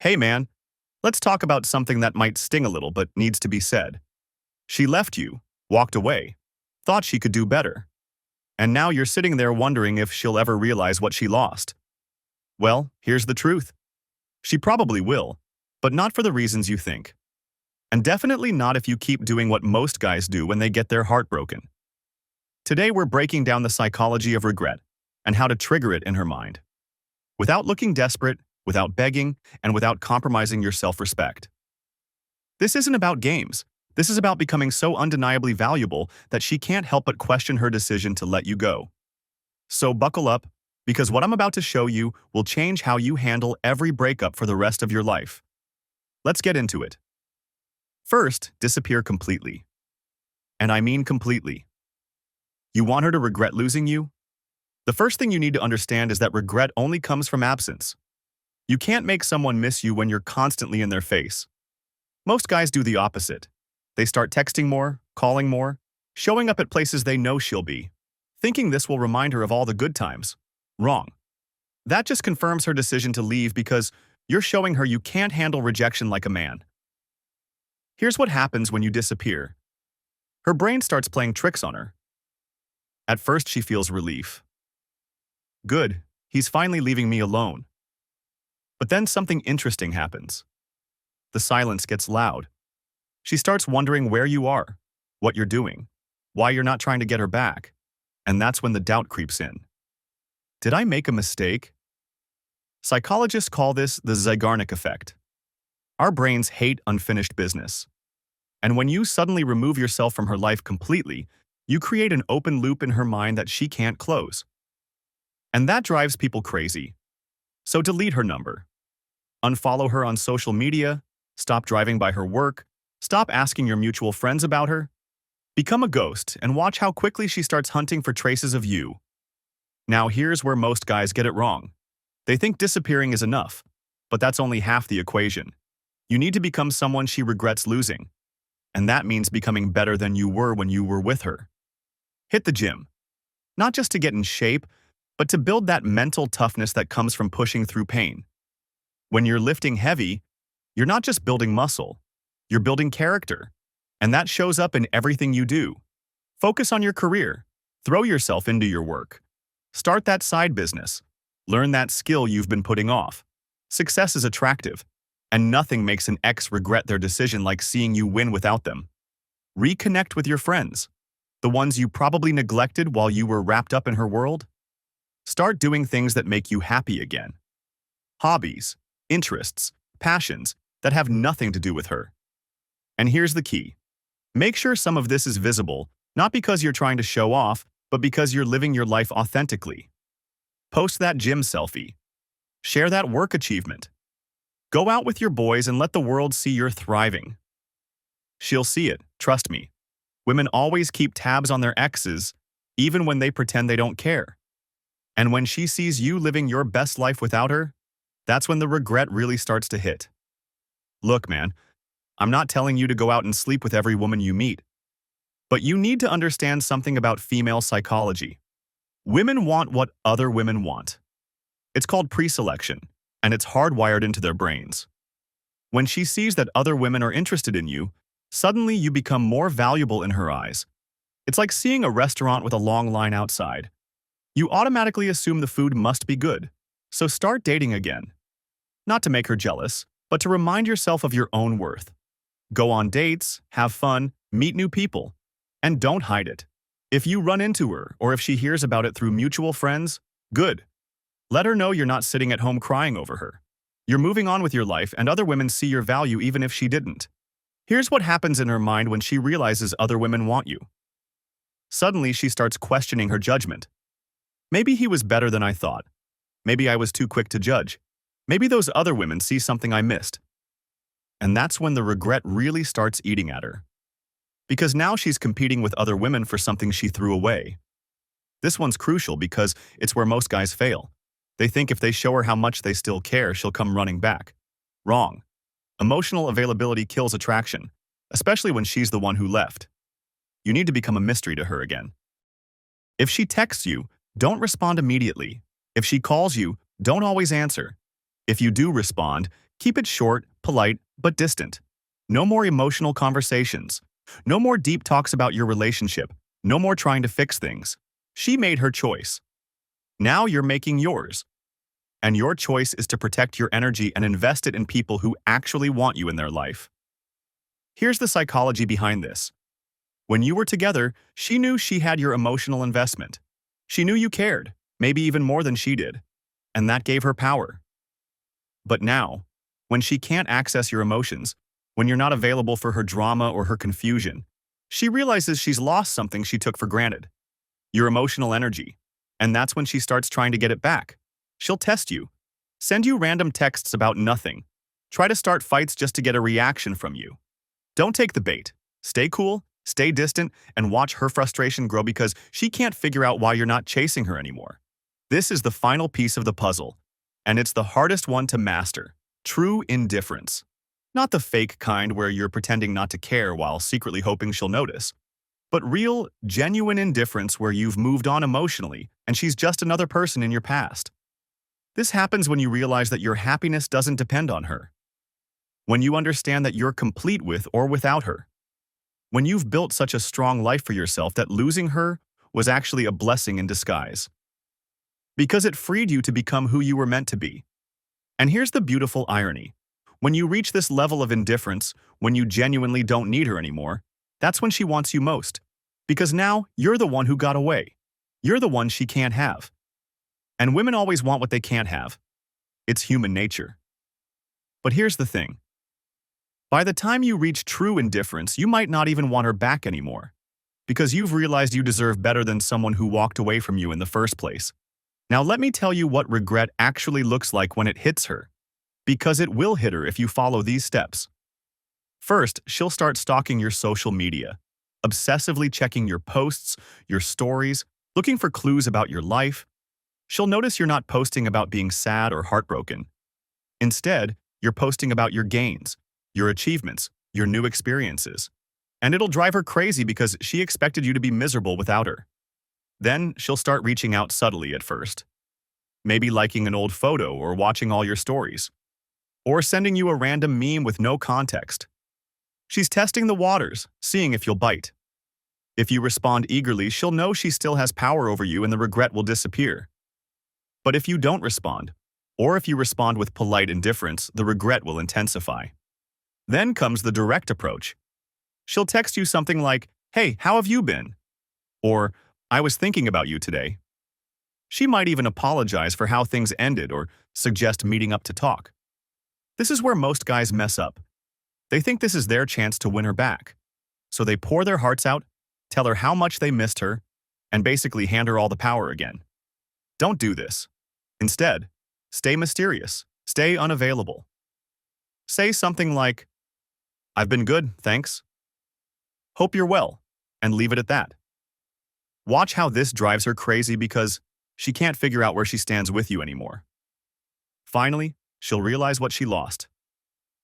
Hey man, let's talk about something that might sting a little but needs to be said. She left you, walked away, thought she could do better, and now you're sitting there wondering if she'll ever realize what she lost. Well, here's the truth. She probably will, but not for the reasons you think. And definitely not if you keep doing what most guys do when they get their heart broken. Today we're breaking down the psychology of regret and how to trigger it in her mind. Without looking desperate, without begging, and without compromising your self-respect. This isn't about games. This is about becoming so undeniably valuable that she can't help but question her decision to let you go. So buckle up, because what I'm about to show you will change how you handle every breakup for the rest of your life. Let's get into it. First, disappear completely. And I mean completely. You want her to regret losing you? The first thing you need to understand is that regret only comes from absence. You can't make someone miss you when you're constantly in their face. Most guys do the opposite. They start texting more, calling more, showing up at places they know she'll be, thinking this will remind her of all the good times. Wrong. That just confirms her decision to leave because you're showing her you can't handle rejection like a man. Here's what happens when you disappear. Her brain starts playing tricks on her. At first, she feels relief. Good, he's finally leaving me alone. But then something interesting happens. The silence gets loud. She starts wondering where you are, what you're doing, why you're not trying to get her back. And that's when the doubt creeps in. Did I make a mistake? Psychologists call this the Zeigarnik effect. Our brains hate unfinished business. And when you suddenly remove yourself from her life completely, you create an open loop in her mind that she can't close. And that drives people crazy. So delete her number. Unfollow her on social media, stop driving by her work, stop asking your mutual friends about her. Become a ghost and watch how quickly she starts hunting for traces of you. Now here's where most guys get it wrong. They think disappearing is enough, but that's only half the equation. You need to become someone she regrets losing. And that means becoming better than you were when you were with her. Hit the gym. Not just to get in shape, but to build that mental toughness that comes from pushing through pain. When you're lifting heavy, you're not just building muscle, you're building character. And that shows up in everything you do. Focus on your career. Throw yourself into your work. Start that side business. Learn that skill you've been putting off. Success is attractive, and nothing makes an ex regret their decision like seeing you win without them. Reconnect with your friends, the ones you probably neglected while you were wrapped up in her world. Start doing things that make you happy again. Hobbies, interests, passions that have nothing to do with her. And here's the key. Make sure some of this is visible, not because you're trying to show off, but because you're living your life authentically. Post that gym selfie. Share that work achievement. Go out with your boys and let the world see you're thriving. She'll see it, trust me. Women always keep tabs on their exes, even when they pretend they don't care. And when she sees you living your best life without her, that's when the regret really starts to hit. Look, man, I'm not telling you to go out and sleep with every woman you meet. But you need to understand something about female psychology. Women want what other women want. It's called pre-selection, and it's hardwired into their brains. When she sees that other women are interested in you, suddenly you become more valuable in her eyes. It's like seeing a restaurant with a long line outside. You automatically assume the food must be good, so start dating again. Not to make her jealous, but to remind yourself of your own worth. Go on dates, have fun, meet new people, and don't hide it. If you run into her, or if she hears about it through mutual friends, good. Let her know you're not sitting at home crying over her. You're moving on with your life, and other women see your value even if she didn't. Here's what happens in her mind when she realizes other women want you. Suddenly, she starts questioning her judgment. Maybe he was better than I thought. Maybe I was too quick to judge. Maybe those other women see something I missed. And that's when the regret really starts eating at her. Because now she's competing with other women for something she threw away. This one's crucial because it's where most guys fail. They think if they show her how much they still care, she'll come running back. Wrong. Emotional availability kills attraction, especially when she's the one who left. You need to become a mystery to her again. If she texts you, don't respond immediately. If she calls you, don't always answer. If you do respond, Keep it short, polite, but distant. No more emotional conversations. No more deep talks about your relationship. No more trying to fix things. She made her choice. Now you're making yours. And your choice is to protect your energy and invest it in people who actually want you in their life. Here's the psychology behind this. When you were together, she knew she had your emotional investment. She knew you cared, maybe even more than she did, and that gave her power. But now, when she can't access your emotions, when you're not available for her drama or her confusion, she realizes she's lost something she took for granted, your emotional energy, and that's when she starts trying to get it back. She'll test you, send you random texts about nothing, try to start fights just to get a reaction from you. Don't take the bait. Stay cool, stay distant, and watch her frustration grow because she can't figure out why you're not chasing her anymore. This is the final piece of the puzzle, and it's the hardest one to master. True indifference. Not the fake kind where you're pretending not to care while secretly hoping she'll notice, but real, genuine indifference where you've moved on emotionally and she's just another person in your past. This happens when you realize that your happiness doesn't depend on her. When you understand that you're complete with or without her. When you've built such a strong life for yourself that losing her was actually a blessing in disguise. Because it freed you to become who you were meant to be. And here's the beautiful irony. When you reach this level of indifference, when you genuinely don't need her anymore, that's when she wants you most. Because now you're the one who got away. You're the one she can't have. And women always want what they can't have. It's human nature. But here's the thing. By the time you reach true indifference, you might not even want her back anymore. Because you've realized you deserve better than someone who walked away from you in the first place. Now let me tell you what regret actually looks like when it hits her. Because it will hit her if you follow these steps. First, she'll start stalking your social media, obsessively checking your posts, your stories, looking for clues about your life. She'll notice you're not posting about being sad or heartbroken. Instead, you're posting about your gains, your achievements, your new experiences. And it'll drive her crazy because she expected you to be miserable without her. Then she'll start reaching out subtly at first. Maybe liking an old photo or watching all your stories. Or sending you a random meme with no context. She's testing the waters, seeing if you'll bite. If you respond eagerly, she'll know she still has power over you and the regret will disappear. But if you don't respond, or if you respond with polite indifference, the regret will intensify. Then comes the direct approach. She'll text you something like, "Hey, how have you been?" Or, "I was thinking about you today." She might even apologize for how things ended or suggest meeting up to talk. This is where most guys mess up. They think this is their chance to win her back. So they pour their hearts out, tell her how much they missed her, and basically hand her all the power again. Don't do this. Instead, stay mysterious, stay unavailable. Say something like, "I've been good, thanks. Hope you're well," and leave it at that. Watch how this drives her crazy because she can't figure out where she stands with you anymore. Finally, she'll realize what she lost.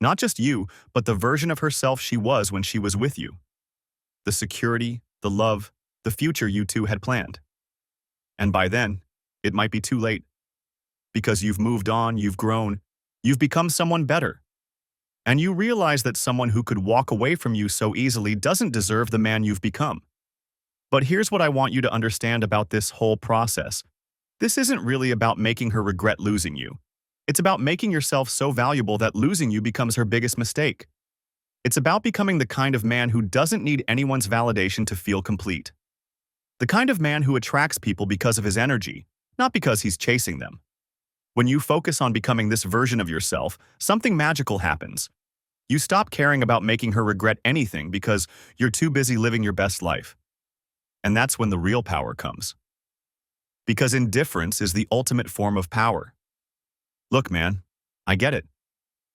Not just you, but the version of herself she was when she was with you. The security, the love, the future you two had planned. And by then, it might be too late. Because you've moved on, you've grown, you've become someone better. And you realize that someone who could walk away from you so easily doesn't deserve the man you've become. But here's what I want you to understand about this whole process. This isn't really about making her regret losing you. It's about making yourself so valuable that losing you becomes her biggest mistake. It's about becoming the kind of man who doesn't need anyone's validation to feel complete. The kind of man who attracts people because of his energy, not because he's chasing them. When you focus on becoming this version of yourself, something magical happens. You stop caring about making her regret anything because you're too busy living your best life. And that's when the real power comes. Because indifference is the ultimate form of power. Look, man, I get it.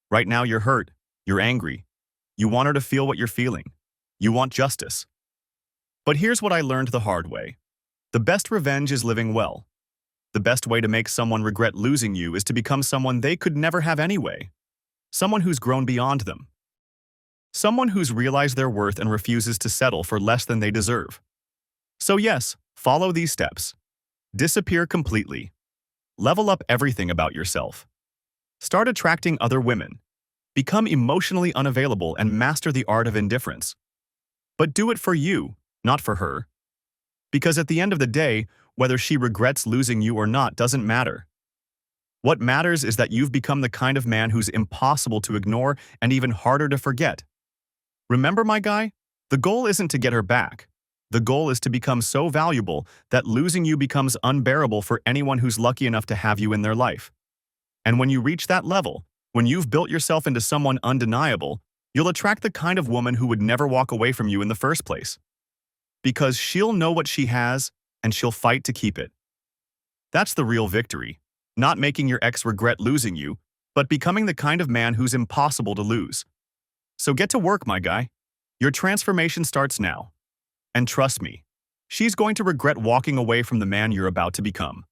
Right now you're hurt, you're angry. You want her to feel what you're feeling. You want justice. But here's what I learned the hard way. The best revenge is living well. The best way to make someone regret losing you is to become someone they could never have anyway. Someone who's grown beyond them. Someone who's realized their worth and refuses to settle for less than they deserve. So yes, follow these steps. Disappear completely. Level up everything about yourself. Start attracting other women, Become emotionally unavailable and master the art of indifference. But do it for you, not for her. Because at the end of the day, whether she regrets losing you or not doesn't matter. What matters is that you've become the kind of man who's impossible to ignore and even harder to forget. Remember, my guy? The goal isn't to get her back. The goal is to become so valuable that losing you becomes unbearable for anyone who's lucky enough to have you in their life. And when you reach that level, when you've built yourself into someone undeniable, you'll attract the kind of woman who would never walk away from you in the first place. Because she'll know what she has, and she'll fight to keep it. That's the real victory. Not making your ex regret losing you, but becoming the kind of man who's impossible to lose. So get to work, my guy. Your transformation starts now. And trust me, she's going to regret walking away from the man you're about to become.